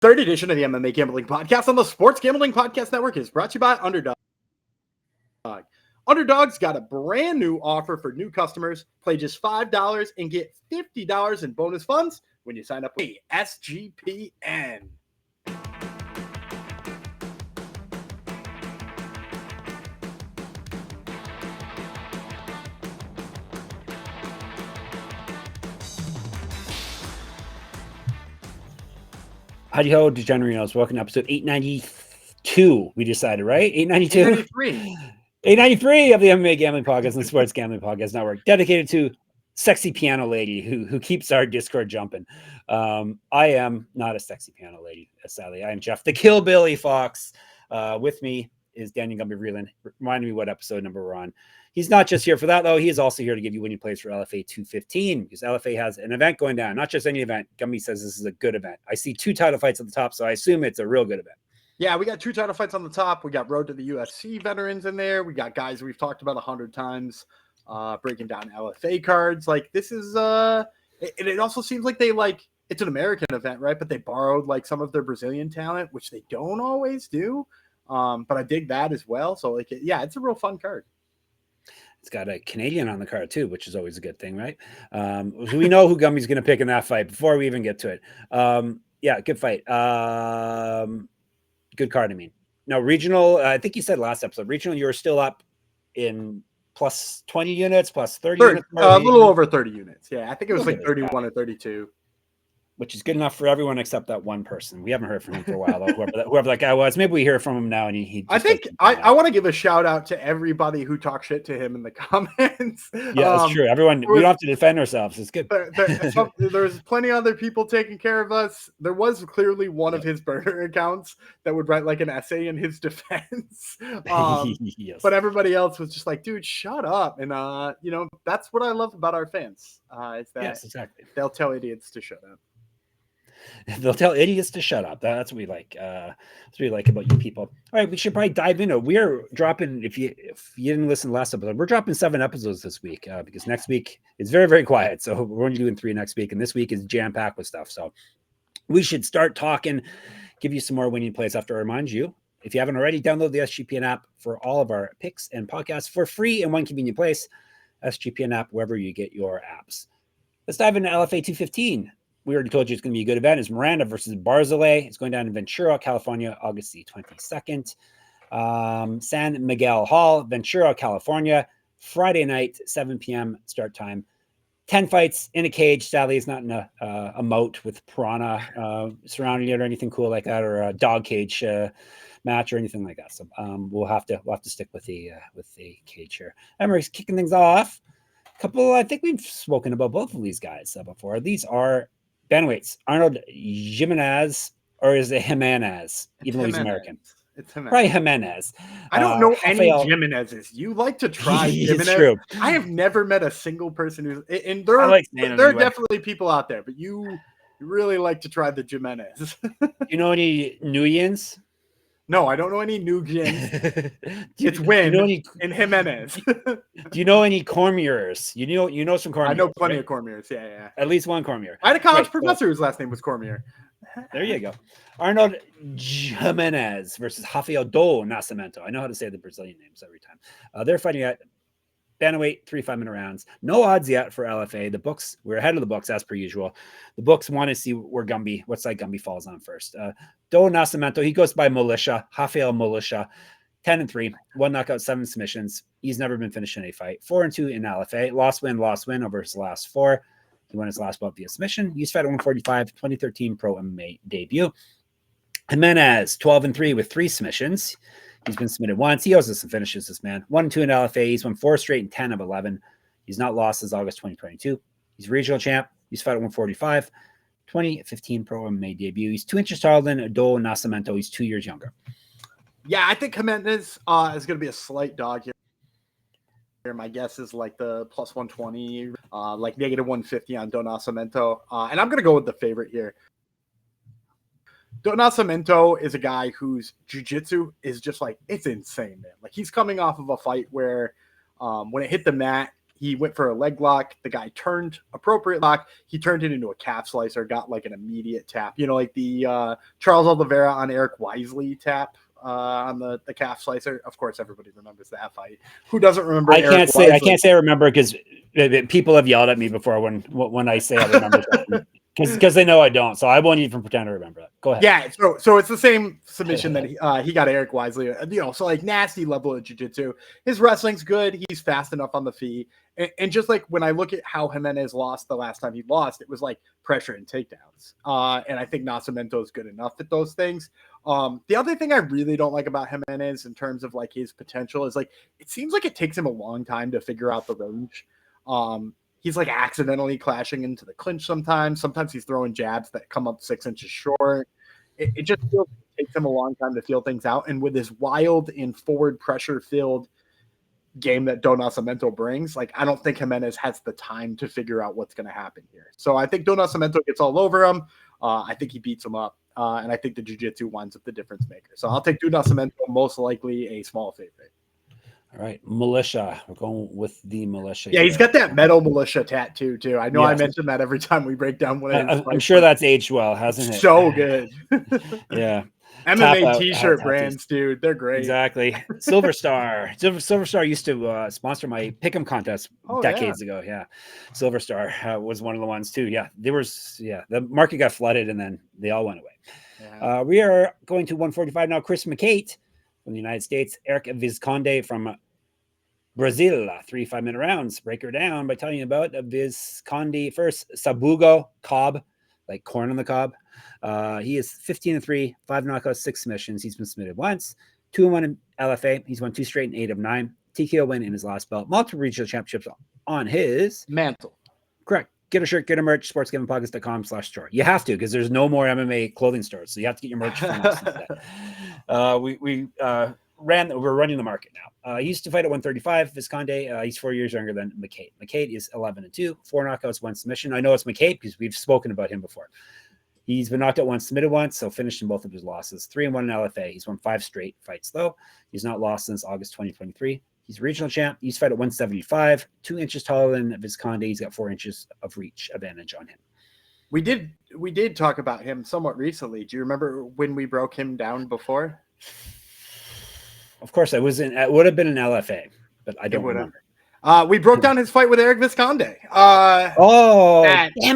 Third edition of the MMA Gambling Podcast on the Sports Gambling Podcast Network is brought to you by Underdog. Underdog's got a brand new offer for new customers. Play just $5 and get $50 in bonus funds when you sign up with SGPN. Howdy ho, Degenerinos. Welcome to episode 892. We decided, right? 892? 893 of the MMA Gambling Podcast and the Sports Gambling Podcast Network, dedicated to sexy piano lady who keeps our Discord jumping. I am not a sexy piano lady, sadly. I am Jeff, the Kill Billy Fox. With me is Daniel Gumby reminding me what episode number we're on. He's not just here for that, though. He is also here to give you winning plays for LFA 215 because LFA has an event going down. Not just any event. Gumby says this is a good event. I see 2 title fights at the top, so I assume it's a real good event. Yeah, we got 2 title fights on the top. We got Road to the UFC veterans in there. We got guys we've talked about 100 times breaking down LFA cards. Like, this is it also seems like it's an American event, right? But they borrowed like some of their Brazilian talent, which they don't always do. But I dig that as well. So it's a real fun card. It's got a Canadian on the card too, which is always a good thing, right? We know who Gummy's going to pick in that fight before we even get to it. Good fight. Good card, I mean. Now, regional, I think you said last episode, regional, you were still up in plus 20 units, plus 30 units. A little over 30 units. Yeah, I think it was like 31 or 32. Which is good enough for everyone except that one person. We haven't heard from him for a while, though. Whoever that guy was. Maybe we hear from him now. And he I think I want to give a shout out to everybody who talked shit to him in the comments. Yeah, that's true. Everyone, we don't have to defend ourselves. It's good. There's plenty of other people taking care of us. There was clearly one of his burner accounts that would write like an essay in his defense. Yes. But everybody else was just like, dude, shut up. And, that's what I love about our fans. Is that yes, exactly. They'll tell idiots to shut up. They'll tell idiots to shut up. That's what we like. That's what we like about you people. All right, we should probably dive into. We're dropping. If you didn't listen to last episode, we're dropping 7 episodes this week because next week is very, very quiet. So we're only doing 3 next week, and this week is jam packed with stuff. So we should start talking. Give you some more winning plays. After I remind you, if you haven't already, download the SGPN app for all of our picks and podcasts for free in one convenient place. SGPN app wherever you get your apps. Let's dive into LFA 215. We already told you it's going to be a good event. It's Miranda versus Barzilay. It's going down in Ventura, California, August the 22nd. San Miguel Hall, Ventura, California. Friday night, 7 p.m. start time. 10 fights in a cage. Sadly, it's not in a moat with piranha surrounding it or anything cool like that, or a dog cage match or anything like that. So we'll have to stick with the cage here. Emery's kicking things off. I think we've spoken about both of these guys before. These are bantamweights. Arnold Jimenez, or is it Jimenez? Even though he's American. It's Jimenez. Probably Jimenez. I don't know Rafael. any Jimenezes. You like to try Jimenez. It's true. I have never met a single person who's, and there are definitely people out there, but you really like to try the Jimenez. You know any Nuyans? No, I don't know any Nugent. It's Win and Jimenez. Do you know any Cormiers? You know some Cormiers. I know plenty of Cormiers. Yeah. At least one Cormier. I had a college professor whose last name was Cormier. There you go. Arnold Jimenez versus Rafael do Nascimento. I know how to say the Brazilian names every time. They're fighting at bantamweight, 3 5-minute rounds. No odds yet for LFA. The books, we're ahead of the books as per usual. The books want to see what side Gumby falls on first. Do Nascimento, he goes by Militia, Rafael Militia, 10-3, 1 knockout, 7 submissions. He's never been finished in a fight. 4-2 in LFA. Loss win over his last 4. He won his last bout via submission. He's fought at 145, 2013 pro MMA debut. Jimenez, 12-3 with 3 submissions. He's been submitted once. He owes us some finishes, this man. 1-2 in LFA. He's won 4 straight and 10 of 11. He's not lost since August 2022. He's regional champ. He's fought at 145. 2015 pro MMA debut. He's 2 inches taller than Do Nascimento. He's 2 years younger. Yeah, I think Jimenez is going to be a slight dog here. My guess is like the plus 120, like negative 150 on Do Nascimento. And I'm going to go with the favorite here. Do Nascimento is a guy whose jiu-jitsu is just like, it's insane, man. Like, he's coming off of a fight where when it hit the mat, He went for a leg lock. The guy turned appropriate lock. He turned it into a calf slicer, got like an immediate tap. You know, like the Charles Oliveira on Erick Wisely tap on the calf slicer. Of course, everybody remembers that fight. Who doesn't remember? I can't say I remember because people have yelled at me before when I say I remember something. Because they know I don't, so I won't even pretend to remember that. Go ahead. Yeah, so it's the same submission that he got Erick Wisely. You know, so like nasty level of jiu-jitsu. His wrestling's good. He's fast enough on the feet. And just like when I look at how Jimenez lost the last time he lost, it was like pressure and takedowns. And I think Nascimento is good enough at those things. The other thing I really don't like about Jimenez in terms of like his potential is like it seems like it takes him a long time to figure out the range. He's like accidentally clashing into the clinch sometimes. Sometimes he's throwing jabs that come up 6 inches short. It just feels like it takes him a long time to feel things out. And with this wild and forward pressure-filled game that Don Nascimento brings, like I don't think Jimenez has the time to figure out what's going to happen here. So I think Don Nascimento gets all over him. I think he beats him up. And I think the jiu-jitsu winds up the difference maker. So I'll take Don Nascimento, most likely a small favorite. All right, militia. We're going with the militia. Yeah, he's got that metal militia tattoo too. I know I mention that every time we break down one of his I'm sure that's aged well, hasn't it? So good. Yeah. MMA t-shirt brands, dude. They're great. Exactly. Silver Star. Silver Star used to sponsor my pick'em contest decades ago. Yeah. Silver Star was one of the ones too. Yeah. The market got flooded and then they all went away. Yeah. We are going to 145 now. Chris Mecate from the United States. Erick Visconde from Brazil. 3 5-minute rounds. Break her down by telling you about Visconde first. Sabugo Cobb, like corn on the cob. He is 15-3, 5 knockouts, 6 submissions. He's been submitted once, 2-1 in LFA. He's won 2 straight and 8 of 9. TKO win in his last belt. Multiple regional championships on his mantle. Correct. Get a shirt, get a merch, sportsgamblingpockets.com/store. You have to, because there's no more MMA clothing stores. So you have to get your merch from us instead. We're running the market now. He used to fight at 135. Visconde, he's 4 years younger than Mecate. Mecate is 11-2, 4 knockouts, 1 submission. I know it's Mecate because we've spoken about him before. He's been knocked out once, submitted once, so finished in both of his losses. 3-1 in LFA. He's won 5 straight fights, though. He's not lost since August 2023. He's a regional champ. He's fight at 175, 2 inches taller than Visconde. He's got 4 inches of reach advantage on him. We did talk about him somewhat recently. Do you remember when we broke him down before? Of course, it would have been an LFA, but I don't remember. We broke down his fight with Erick Visconde. Damn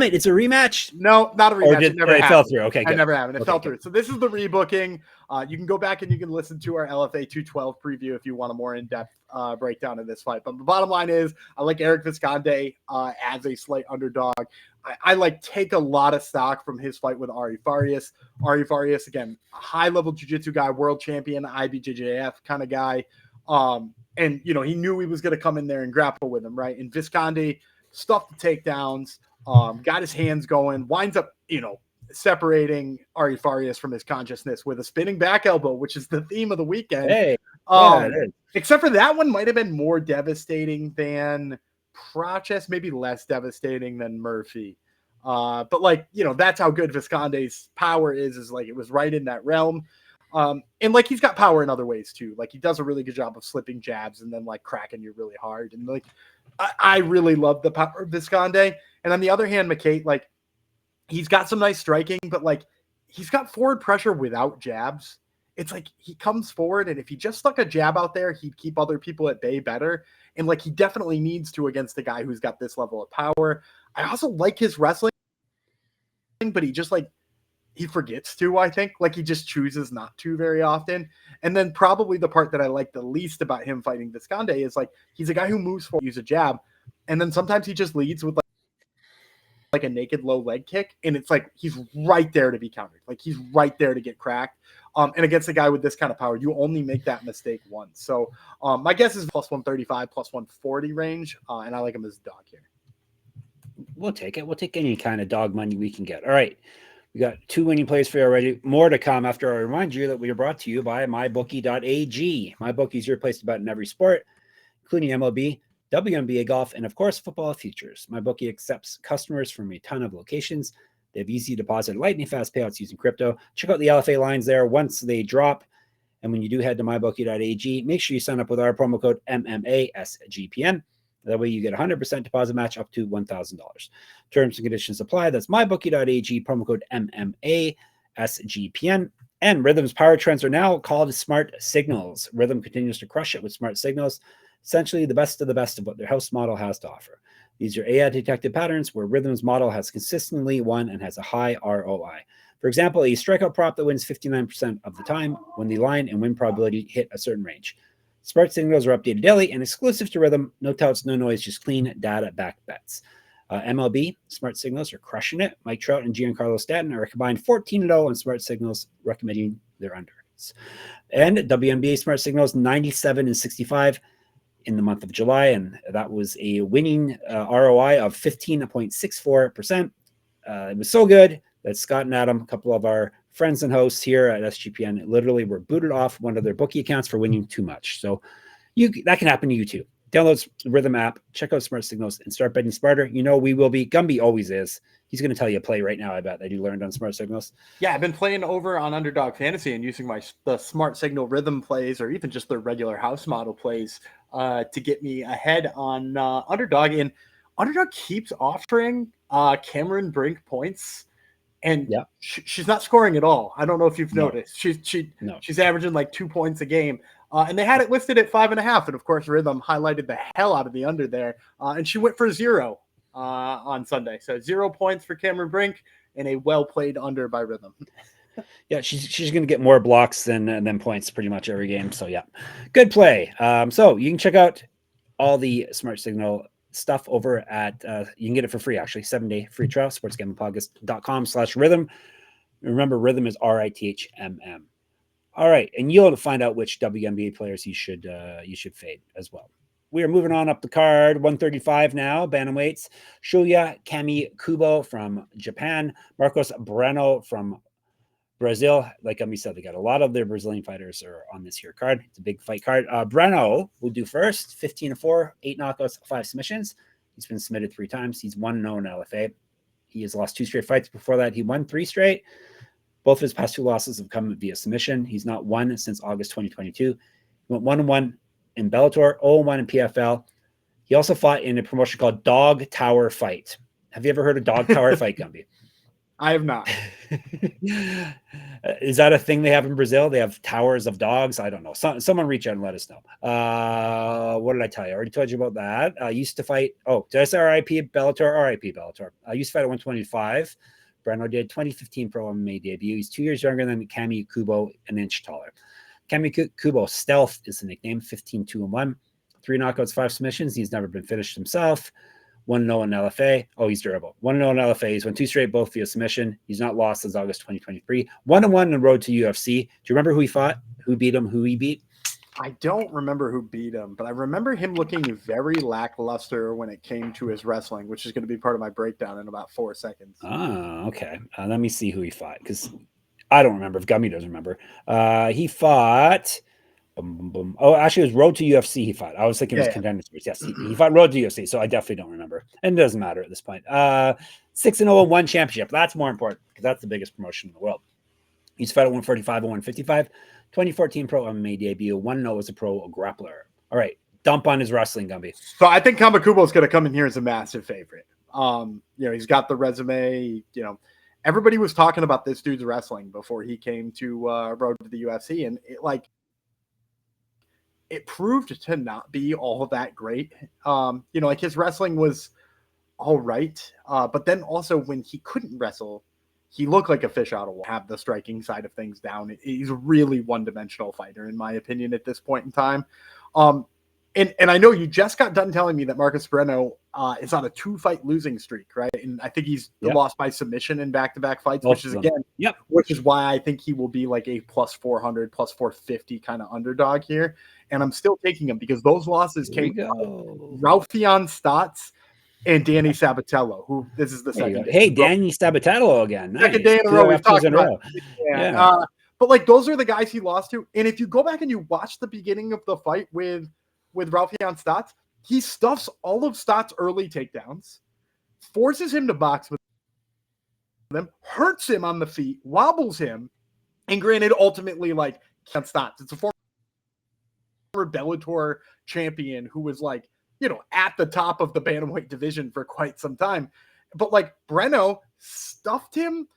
it. It's a rematch? No, not a rematch. It fell through. Okay, good. It never happened. It fell through. So this is the rebooking. You can go back and you can listen to our LFA 212 preview if you want a more in-depth breakdown of this fight. But the bottom line is I like Erick Visconde as a slight underdog. I like take a lot of stock from his fight with Ari Farias. Ari Farias, again, a high-level jiu-jitsu guy, world champion, IBJJF kind of guy. And, you know, he knew he was going to come in there and grapple with him, right? And Visconde stuffed the takedowns, got his hands going, winds up, you know, separating Ari Farias from his consciousness with a spinning back elbow, which is the theme of the weekend. Hey, except for that one might have been more devastating than Prochess, maybe less devastating than Murphy. But, like, you know, that's how good Visconde's power is like it was right in that realm. And like he's got power in other ways too. Like he does a really good job of slipping jabs and then like cracking you really hard. And like I really love the power of Visconde. And on the other hand, Mecate, like he's got some nice striking, but like he's got forward pressure without jabs. It's like he comes forward, and if he just stuck a jab out there, he'd keep other people at bay better. And like he definitely needs to against a guy who's got this level of power. I also like his wrestling, but he just like he forgets to, I think. Like he just chooses not to very often. And then probably the part that I like the least about him fighting Visconde is like he's a guy who moves forward, use a jab, and then sometimes he just leads with like a naked low leg kick, and it's like he's right there to be countered. Like he's right there to get cracked. And against a guy with this kind of power, you only make that mistake once. So my guess is plus 135, plus 140 range, and I like him as a dog here. We'll take it. We'll take any kind of dog money we can get. All right. We got 2 winning plays for you already. More to come after I remind you that we are brought to you by mybookie.ag. MyBookie is your place to bet in every sport, including MLB, WNBA golf, and of course, football futures. MyBookie accepts customers from a ton of locations. They have easy deposit, lightning fast payouts using crypto. Check out the LFA lines there once they drop. And when you do head to mybookie.ag, make sure you sign up with our promo code MMASGPN. That way you get 100% deposit match up to $1,000. Terms and conditions apply. That's mybookie.ag, promo code MMA, SGPN. And Rhythm's power trends are now called smart signals. Rhythm continues to crush it with smart signals, essentially the best of what their house model has to offer. These are AI detected patterns where Rhythm's model has consistently won and has a high ROI. For example, a strikeout prop that wins 59% of the time when the line and win probability hit a certain range. Smart signals are updated daily and exclusive to Rhythm. No touts, no noise, just clean data-backed bets. MLB, smart signals are crushing it. Mike Trout and Giancarlo Stanton are combined 14-0 on smart signals, recommending their unders. And WNBA smart signals, 97-65 in the month of July, and that was a winning ROI of 15.64%. It was so good that Scott and Adam, a couple of our friends and hosts here at SGPN, literally were booted off one of their bookie accounts for winning too much. So that can happen to you too. Download the Rhythm app, check out smart signals, and start betting smarter. You know we will be. Gumby always is. He's going to tell you a play right now, I bet, that you learned on smart signals. Yeah, I've been playing over on Underdog Fantasy and using the smart signal rhythm plays or even just the regular house model plays to get me ahead on Underdog. And Underdog keeps offering Cameron Brink points, and she's not scoring at all. I don't know if you've noticed. She's averaging like 2 points a game. And they had it listed at 5.5. And of course, Rhythm highlighted the hell out of the under there. And she went for 0 on Sunday. So 0 points for Cameron Brink and a well-played under by Rhythm. Yeah, she's going to get more blocks than points pretty much every game. So yeah, good play. So you can check out all the smart signal stuff over at, you can get it for free actually, 7-day free trial, sportsgamblingpodcast.com/rhythm. Remember, Rhythm is RITHMM. All right, and you'll find out which WNBA players you should fade as well. We are moving on up the card. 135 now, bantamweights. Shuya Kamikubo from Japan. Marcos Breno from Brazil. Like Gumby said, they got a lot of their Brazilian fighters are on this here card. It's a big fight card. Breno will do first. 15-4, 8 knockouts, 5 submissions. He's been submitted 3 times. He's 1-0 in LFA. He has lost 2 straight fights. Before that, he won 3 straight. Both of his past 2 losses have come via submission. He's not won since August 2022. He went 1-1 in Bellator, 0-1 in PFL. He also fought in a promotion called Dog Tower Fight. Have you ever heard of Dog Tower Fight, Gumby? I have not. Is that a thing they have in Brazil? They have towers of dogs? I don't know. Someone reach out and let us know. What did I tell you? I already told you about that. I used to fight. Oh, did I say RIP Bellator? RIP Bellator. I used to fight at 125. Breno did 2015 Pro MMA debut. He's 2 years younger than Kamikubo, an inch taller. Kamikubo Stealth is the nickname. 15-2-1, 3 knockouts, 5 submissions. He's never been finished himself. 1-0 in LFA. Oh, he's durable. 1-0 in LFA. He's won 2 straight, both via submission. He's not lost since August 2023. 1-1 in the road to UFC. Do you remember who he fought? Who beat him? Who he beat? I don't remember who beat him, but I remember him looking very lackluster when it came to his wrestling, which is going to be part of my breakdown in about 4 seconds. Oh, okay. Let me see who he fought, because I don't remember if Gummy doesn't remember. He fought... Oh, actually, it was Road to UFC he fought. I was thinking it was Contender Series. Yes, he fought Road to UFC, so I definitely don't remember. And it doesn't matter at this point. 6-0 1 championship. That's more important, because that's the biggest promotion in the world. He's fought at 145 and 155. 2014 Pro MMA debut. 1-0 as a pro grappler. All right, dump on his wrestling, Gumby. So I think Kamikubo is going to come in here as a massive favorite. He's got the resume. Everybody was talking about this dude's wrestling before he came to Road to the UFC, and it proved to not be all that great. His wrestling was all right. But then also when he couldn't wrestle, he looked like a fish out of water. Have the striking side of things down. He's a really one-dimensional fighter, in my opinion, at this point in time. And I know you just got done telling me that Marcos Breno is on a 2-fight losing streak, right? And I think he's lost by submission in back-to-back fights, which is which is why I think he will be like a plus 400, plus 450 kind of underdog here. And I'm still taking him because those losses came from Rafael Stotts and Danny Sabatello, who this is the second day. Hey, Danny Sabatello again. Second day in a row we've talked about. But those are the guys he lost to. And if you go back and you watch the beginning of the fight with Rafael Stotts, he stuffs all of Stotts' early takedowns, forces him to box with them, hurts him on the feet, wobbles him, and granted, ultimately, Stotts. It's a former Bellator champion who was at the top of the bantamweight division for quite some time. But like Breno stuffed him,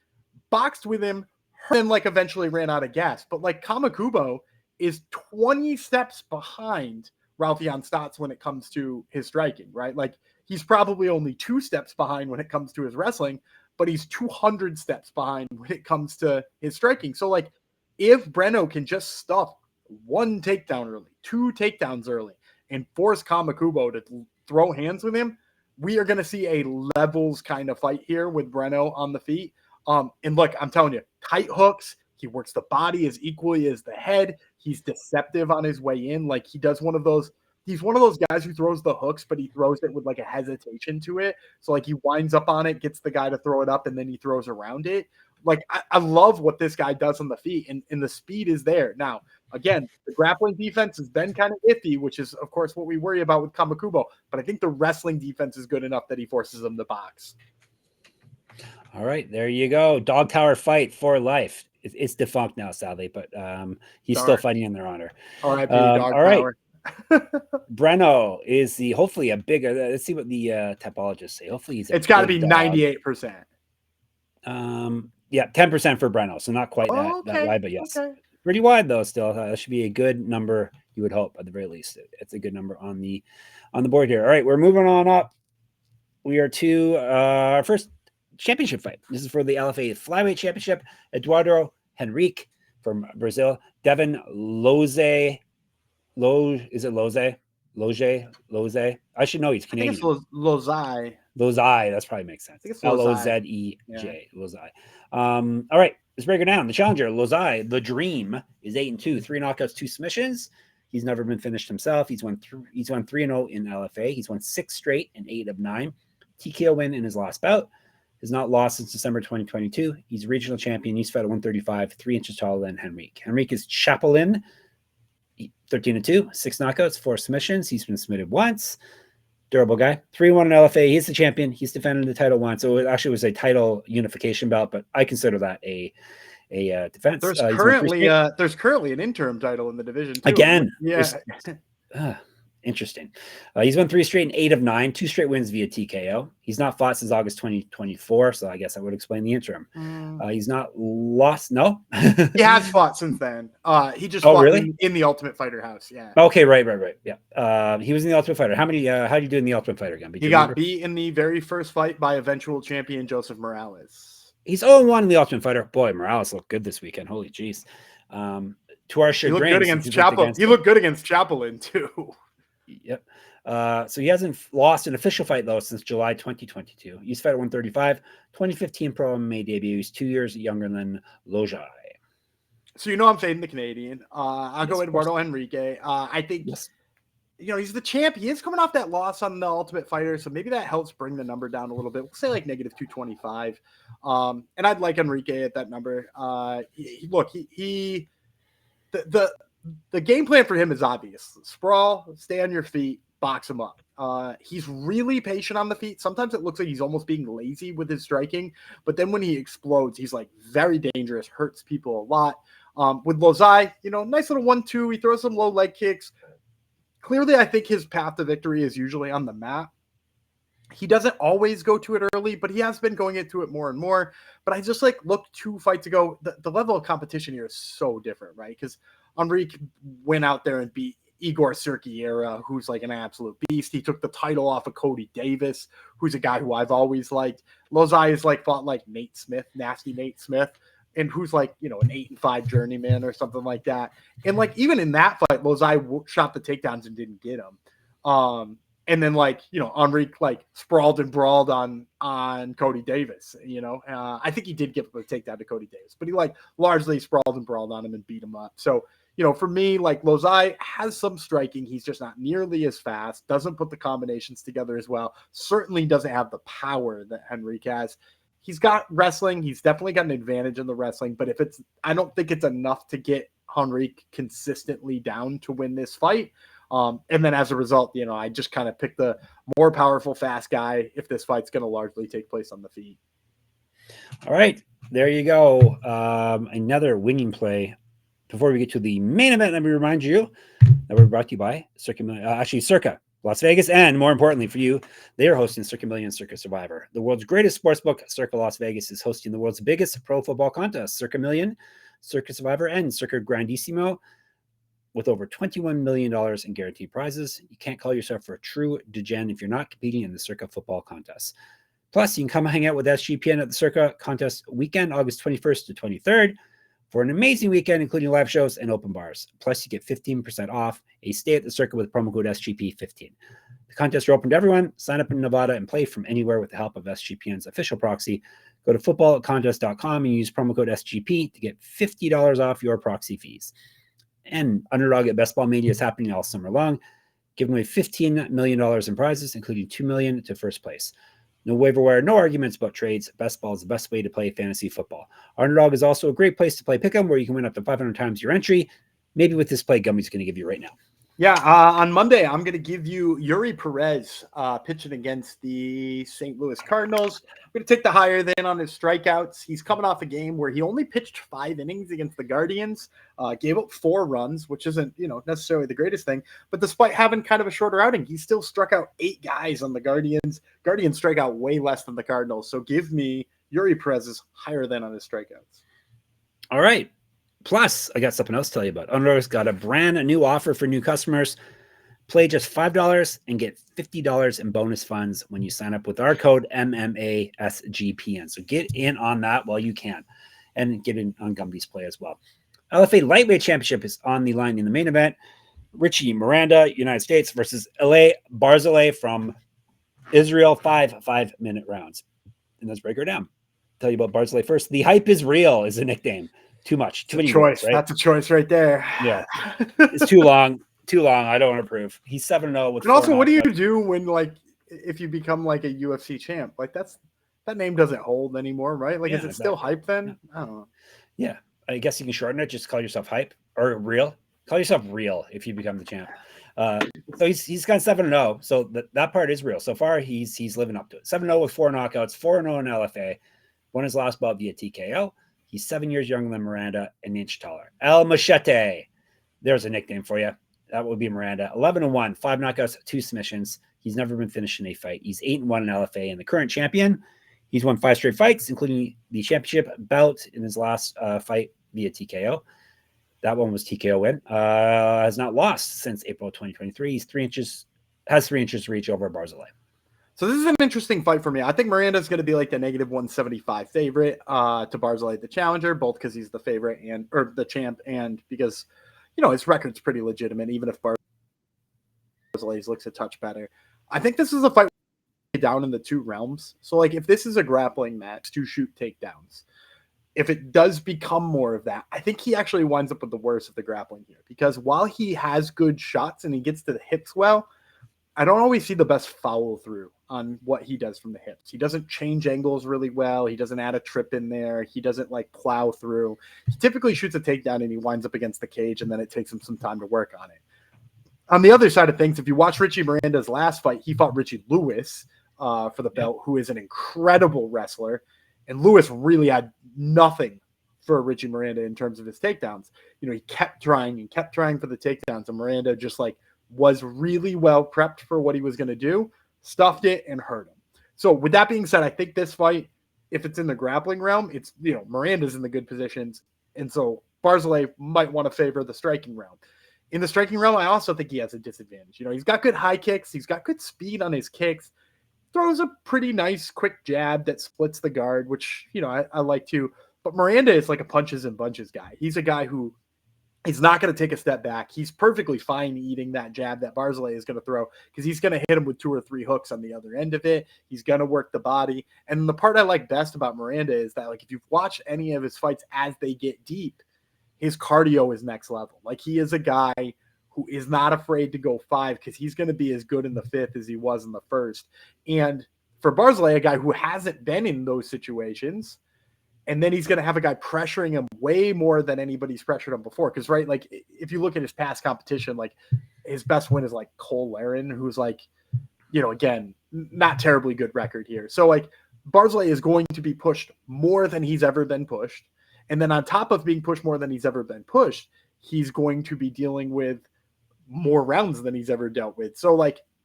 boxed with him, and like eventually ran out of gas. But like Kamikubo is 20 steps behind Rafael Stotts when it comes to his striking, right? Like he's probably only 2 steps behind when it comes to his wrestling, but he's 200 steps behind when it comes to his striking. So like if Breno can just stuff 1 takedown early, 2 takedowns early, and force Kamikubo to throw hands with him, we are going to see a levels kind of fight here with Breno on the feet. And look, I'm telling you, tight hooks. He works the body as equally as the head. He's deceptive on his way in. Like he does one of those. He's one of those guys who throws the hooks, but he throws it with like a hesitation to it. So like he winds up on it, gets the guy to throw it up, and then he throws around it. Like I love what this guy does on the feet, and the speed is there. Now, again, the grappling defense has been kind of iffy, which is, of course, what we worry about with Kamikubo. But I think the wrestling defense is good enough that he forces him to box. All right, there you go. Dog Tower fight for life. It's defunct now, sadly, but he's still fighting in their honor. R.I.P. Dog Tower. Breno is hopefully a bigger. Let's see what the typologists say. Hopefully it's got to be 98%. Yeah, 10% for Breno, so not quite that wide, but yes, pretty wide though. Still, that should be a good number. You would hope, at the very least, it's a good number on the board here. All right, we're moving on up. We are to our first championship fight. This is for the LFA flyweight championship. Eduardo Henrique from Brazil. Devon Lozej. Is it Lozej? Lozej. I should know he's Canadian. I think it's Lozej. Lozej. That's probably makes sense. Lozej. Lozej. All right, let's break it down. The challenger, Lozej, the Dream, is 8-2, 3 knockouts, 2 submissions. He's never been finished himself. He's won 3-0 in LFA. He's won 6 straight and 8 of 9. TKO win in his last bout. Has not lost since December 2022. He's regional champion. He's fought at 135, 3 inches taller than Henrique. Henrique is Chapelin, 13-2, 6 knockouts, 4 submissions. He's been submitted once. Durable guy. 3-1 in LFA. He's the champion. He's defended the title once. So it actually was a title unification bout, but I consider that a defense. There's currently an interim title in the division too. Again. Yeah. Interesting. He's won 3 straight and 8 of 9, 2 straight wins via TKO. He's not fought since August 2024, so I guess I would explain the interim. He's not lost. No, he has fought since then. He just fought really? in the Ultimate Fighter house. Yeah. Okay, right. Yeah. He was in the Ultimate Fighter. How do you do in the Ultimate Fighter again? He got beat in the very first fight by eventual champion Joseph Morales. He's 0-1 in the Ultimate Fighter. Boy, Morales looked good this weekend. Holy jeez. To our chagrin, he looked good against Chapel. He looked good against Chapelin too. Yep. So he hasn't lost an official fight though since July 2022. He's fought at 135, 2015 pro MMA debut. He's 2 years younger than Lozej. So I'm fading the Canadian. I'll go Eduardo Henrique. I think he's the champ. He is coming off that loss on the Ultimate Fighter, so maybe that helps bring the number down a little bit. We'll say like -225. And I'd like Henrique at that number. The game plan for him is obvious. Sprawl, stay on your feet, box him up. He's really patient on the feet. Sometimes it looks like he's almost being lazy with his striking, but then when he explodes, he's like very dangerous, hurts people a lot. With Lozej, nice little 1-2. He throws some low leg kicks. Clearly, I think his path to victory is usually on the mat. He doesn't always go to it early, but he has been going into it more and more. But I just look 2 fights ago, the level of competition here is so different, right? Because Henrique went out there and beat Igor Serkiera, who's like an absolute beast. He took the title off of Cody Davis, who's a guy who I've always liked. Lozej is fought like Nate Smith, nasty Nate Smith, and who's an 8-5 journeyman or something like that. And even in that fight, Lozej shot the takedowns and didn't get him. And then Henrique sprawled and brawled on Cody Davis. I think he did give a takedown to Cody Davis, but he largely sprawled and brawled on him and beat him up. So for me, Lozej has some striking. He's just not nearly as fast, doesn't put the combinations together as well, certainly doesn't have the power that Henrique has. He's got wrestling. He's definitely got an advantage in the wrestling, but I don't think it's enough to get Henrique consistently down to win this fight. And then as a result, I just kind of picked the more powerful, fast guy if this fight's going to largely take place on the feet. All right, there you go. Another winning play. Before we get to the main event, let me remind you that we're brought to you by Circa Las Vegas, and more importantly for you, they are hosting Circa Million Circa Survivor. The world's greatest sportsbook, Circa Las Vegas, is hosting the world's biggest pro football contest, Circa Million, Circa Survivor, and Circa Grandissimo, with over $21 million in guaranteed prizes. You can't call yourself a true degen if you're not competing in the Circa football contest. Plus, you can come hang out with SGPN at the Circa contest weekend, August 21st to 23rd, for an amazing weekend, including live shows and open bars. Plus, you get 15% off a stay at the Circa with promo code SGP15. The contests are open to everyone. Sign up in Nevada and play from anywhere with the help of SGPN's official proxy. Go to footballcontest.com and use promo code SGP to get $50 off your proxy fees. And Underdog at Best Ball Mania is happening all summer long, giving away $15 million in prizes, including $2 million to first place. No waiver wire, no arguments about trades. Best Ball is the best way to play fantasy football. Underdog is also a great place to play pick'em, where you can win up to 500 times your entry. Maybe with this play, Gummy's going to give you right now. Yeah, on Monday, I'm going to give you Yuri Perez pitching against the St. Louis Cardinals. I'm going to take the higher than on his strikeouts. He's coming off a game where he only pitched 5 innings against the Guardians, gave up 4 runs, which isn't, necessarily the greatest thing. But despite having kind of a shorter outing, he still struck out 8 guys on the Guardians. Guardians strike out way less than the Cardinals. So give me Yuri Perez's higher than on his strikeouts. All right. Plus, I got something else to tell you about. Underdog's got a brand new offer for new customers. Play just $5 and get $50 in bonus funds when you sign up with our code MMASGPN. So get in on that while you can, and get in on Gumby's play as well. LFA Lightweight Championship is on the line in the main event. Richie, Miranda, United States versus Ilay, Barzilay from Israel, 5 5-minute rounds. And let's break her down. Tell you about Barzilay first. The hype is real is a nickname. Too much. Too many choice. Words, right? That's a choice right there. Yeah. It's too long. Too long. I don't approve. He's 7-0 with. And also, what do you do when, if you become like a UFC champ? Like that name doesn't hold ananymore, right? Like, is it still hype then? I don't know. Yeah. I guess you can shorten it. Just call yourself hype or real. Call yourself real if you become the champ. So he's gone 7-0. So that part is real. So far, he's living up to it. 7-0 with 4 knockouts, 4-0 in LFA. Won his last bout via TKO. He's 7 years younger than Miranda, an inch taller. El Machete. There's a nickname for you. That would be Miranda. 11-1, 5 knockouts, 2 submissions. He's never been finished in a fight. He's 8-1 in LFA and the current champion. He's won 5 straight fights, including the championship bout in his last fight via TKO. That one was TKO win. Has not lost since April 2023. He's 3 inches, has 3 inches reach over Barzilay. So this is an interesting fight for me. I think Miranda's going to be like the -175 favorite to Barzilay, the challenger, both because he's the favorite or the champ, and because his record's pretty legitimate, even if Barzilay's looks a touch better. I think this is a fight down in the 2 realms. So if this is a grappling match to shoot takedowns, if it does become more of that, I think he actually winds up with the worst of the grappling here, because while he has good shots and he gets to the hips well, I don't always see the best follow through on what he does from the hips. He doesn't change angles really well. He doesn't add a trip in there. He doesn't plow through. He typically shoots a takedown and he winds up against the cage, and then it takes him some time to work on it. On the other side of things, if you watch Richie Miranda's last fight, he fought Richie Lewis for the belt, who is an incredible wrestler. And Lewis really had nothing for Richie Miranda in terms of his takedowns. He kept trying and kept trying for the takedowns, and Miranda just was really well prepped for what he was going to do, stuffed it, and hurt him. So with that being said, I think this fight, if it's in the grappling realm, it's, Miranda's in the good positions. And so Barzilay might want to favor the striking realm. In the striking realm, I also think he has a disadvantage. He's got good high kicks. He's got good speed on his kicks. Throws a pretty nice quick jab that splits the guard, which, I like too. But Miranda is like a punches and bunches guy. He's a guy who is not going to take a step back. He's perfectly fine eating that jab that Barzilay is going to throw, because he's going to hit him with 2 or 3 hooks on the other end of it. He's going to work the body. And the part I like best about Miranda is that, if you've watched any of his fights as they get deep, his cardio is next level. He is a guy who is not afraid to go 5, because he's going to be as good in the 5th as he was in the 1st. And for Barzilay, a guy who hasn't been in those situations, and then he's going to have a guy pressuring him way more than anybody's pressured him before. Because, right, if you look at his past competition, his best win is Cole Laren, who's again, not terribly good record here. So Barzilay is going to be pushed more than he's ever been pushed. And then on top of being pushed more than he's ever been pushed, he's going to be dealing with more rounds than he's ever dealt with. So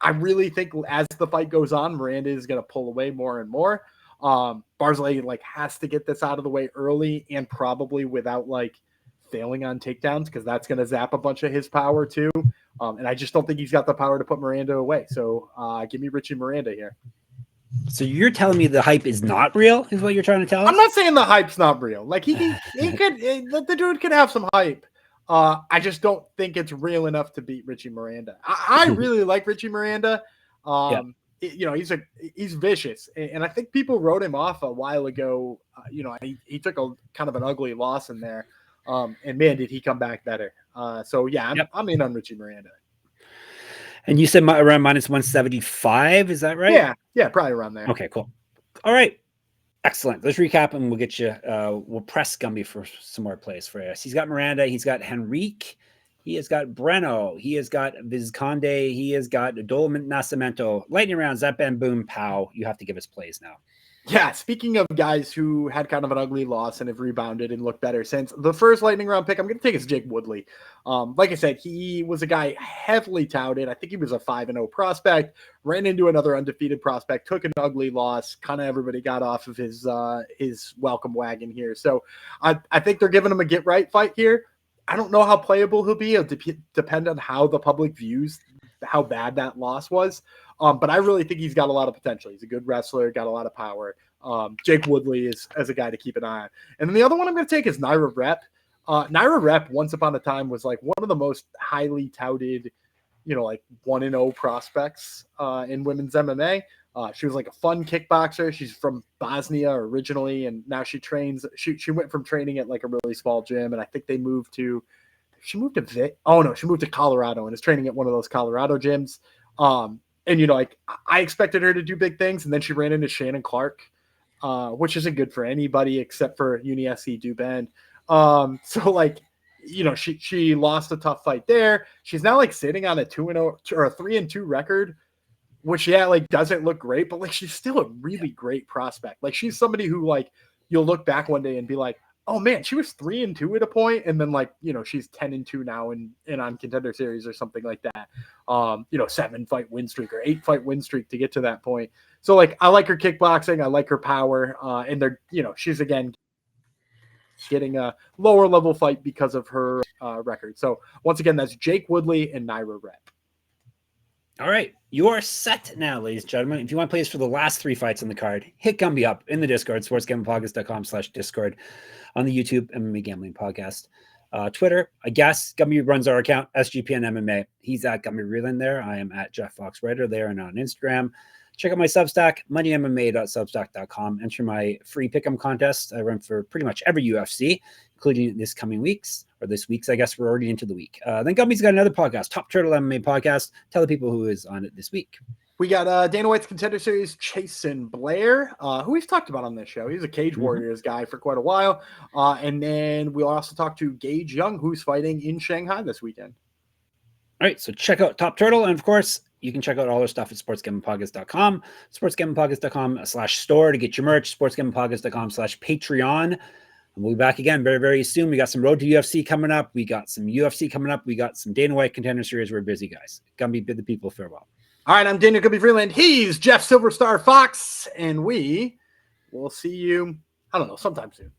I really think as the fight goes on, Miranda is going to pull away more and more. Barzilay like has to get this out of the way early and probably without like failing on takedowns, because that's going to zap a bunch of his power too. And I just don't think he's got the power to put Miranda away. So give me Richie Miranda here. So you're telling me the hype is not real, is what you're trying to tell us? I'm not saying the hype's not real. Like he could, the dude could have some hype. I just don't think it's real enough to beat Richie Miranda. I really like Richie Miranda. He's vicious, and I think people wrote him off a while ago. He took a kind of an ugly loss in there, and man, did he come back better. I'm in on Richie Miranda. And you said around minus 175, is that right? Yeah, probably around there. Okay, cool. All right. Excellent. Let's recap and we'll get you, we'll press Gumby for some more plays for us. He's got Miranda. He's got Henrique. He has got Breno. He has got Visconde. He has got Nascimento. Lightning rounds, that bam, boom, pow. You have to give us plays now. Yeah, speaking of guys who had kind of an ugly loss and have rebounded and looked better since, the first lightning round pick I'm going to take is Jake Woodley. Like I said, he was a guy heavily touted. I think he was a 5-0 prospect, ran into another undefeated prospect, took an ugly loss. Kind of everybody got off of his welcome wagon here. So I think they're giving him a get right fight here. I don't know how playable he'll be. It'll depend on how the public views how bad that loss was. But I really think he's got a lot of potential. He's a good wrestler, got a lot of power. Jake Woodley is as a guy to keep an eye on. And then the other one I'm going to take is Naira Rep. Naira Rep, once upon a time, was like one of the most highly touted, 1-0 prospects in women's MMA. She was like a fun kickboxer. She's from Bosnia originally, and now she trains. She went from training at like a really small gym, and I think she moved to Colorado and is training at one of those Colorado gyms. I expected her to do big things, and then she ran into Shannon Clark, which isn't good for anybody except for UniSC Dubend. She lost a tough fight there. She's now like sitting on a 2-0 or a 3-2 record, which doesn't look great, but she's still a really great prospect. Like she's somebody who you'll look back one day and be like, oh man, she was 3-2 at a point, and then she's 10-2 now and on Contender Series or something like that. 7-fight win streak or 8-fight win streak to get to that point. So I like her kickboxing, I like her power, and they're she's again getting a lower level fight because of her record. So once again, that's Jake Woodley and Naira Rep. All right, you are set now, ladies and gentlemen. If you want plays for the last 3 fights on the card, hit Gumby up in the Discord, sportsgamblingpodcast.com/Discord, on the YouTube MMA Gambling Podcast, Twitter. I guess Gumby runs our account, SGPN MMA. He's at Gumby Reeland there. I am at Jeff Fox Writer there and on Instagram. Check out my Substack, moneymma.substack.com. Enter my free pick'em contest. I run for pretty much every UFC, including this week's, I guess we're already into the week. Then Gumby's got another podcast, Top Turtle MMA Podcast. Tell the people who is on it this week. We got Dana White's Contender Series, Chasen Blair, who we've talked about on this show. He's a Cage Warriors guy for quite a while. And then we'll also talk to Gage Young, who's fighting in Shanghai this weekend. All right, so check out Top Turtle. And of course, you can check out all our stuff at sportsgamblingpodcast.com, sportsgamblingpodcast.com/store to get your merch, sportsgamblingpodcast.com/Patreon. And we'll be back again very, very soon. We got some Road to UFC coming up. We got some UFC coming up. We got some Dana White Contender Series. We're busy, guys. Gumby, bid the people farewell. All right, I'm Daniel Gumby Freeland. He's Jeff Silverstar Fox, and we will see you, I don't know, sometime soon.